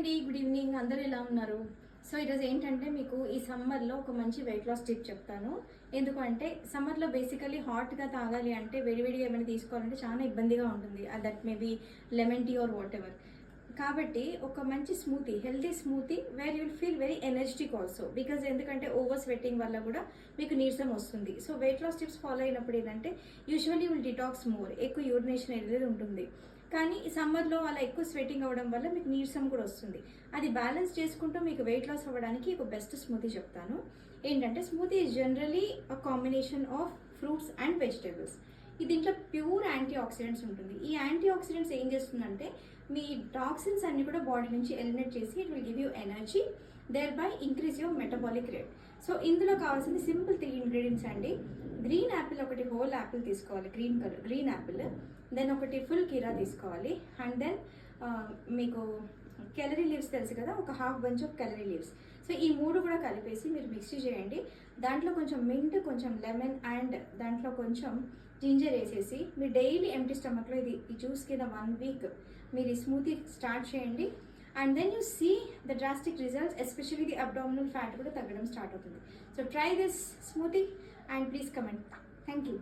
అండి, good evening. అందరూ ఎలా ఉన్నారు? సో ఈరోజు ఏంటంటే మీకు ఈ సమ్మర్లో ఒక మంచి వెయిట్ లాస్ టిప్ చెప్తాను. ఎందుకంటే సమ్మర్లో బేసికలీ హాట్గా తాగాలి అంటే వేడివేడిగా ఏమైనా తీసుకోవాలంటే చాలా ఇబ్బందిగా ఉంటుంది. That maybe lemon tea or whatever ఎవర్. కాబట్టి ఒక మంచి smoothie, healthy smoothie where you'll feel very energetic also. Because ఎందుకంటే ఓవర్ స్వెట్టింగ్ వల్ల కూడా మీకు నీరసం వస్తుంది. So weight loss tips follow అయినప్పుడు ఏంటంటే యూజువల్లీ విల్ డిటాక్స్ మోర్, ఎక్కువ యూరినేషన్ అనేది ఉంటుంది. కానీ ఈ సమ్మర్లో అలా ఎక్కువ స్వెట్టింగ్ అవ్వడం వల్ల మీకు నీరసం కూడా వస్తుంది. అది బ్యాలెన్స్ చేసుకుంటూ మీకు వెయిట్ లాస్ అవ్వడానికి ఒక బెస్ట్ స్మూతీ చెప్తాను. ఏంటంటే smoothie is generally a combination of fruits and vegetables. దీంట్లో ప్యూర్ యాంటీ ఆక్సిడెంట్స్ ఉంటుంది. ఈ యాంటీ ఆక్సిడెంట్స్ ఏం చేస్తుందంటే మీ టాక్సిన్స్ అన్ని కూడా బాడీ నుంచి ఎలిమినేట్ చేసి it will give you energy, thereby increase your metabolic rate. So ఇందులో కావాల్సింది సింపుల్ 3 ఇంగ్రీడియంట్స్ అండి. గ్రీన్ యాపిల్, ఒకటి హోల్ యాపిల్ తీసుకోవాలి, గ్రీన్ యాపిల్. దెన్ ఒకటి ఫుల్ కీరా తీసుకోవాలి. అండ్ దెన్ మీకు కెలరీ లీవ్స్ తెలుసు కదా, ఒక half bunch of celery leaves. So ఈ 3 కూడా కలిపేసి మీరు మిక్సీ చేయండి. దాంట్లో కొంచెం మింట్, కొంచెం లెమన్ అండ్ దాంట్లో కొంచెం జింజర్ వేసేసి మీరు డైలీ ఎంటీ స్టమక్లో ఇది ఈ జ్యూస్ కింద 1 వీక్ మీరు ఈ స్మూతీ స్టార్ట్ చేయండి. And then you see the drastic results, especially the abdominal fat కూడా తగ్గడం స్టార్ట్ అవుతుంది. So try this smoothie and please comment. Thank you.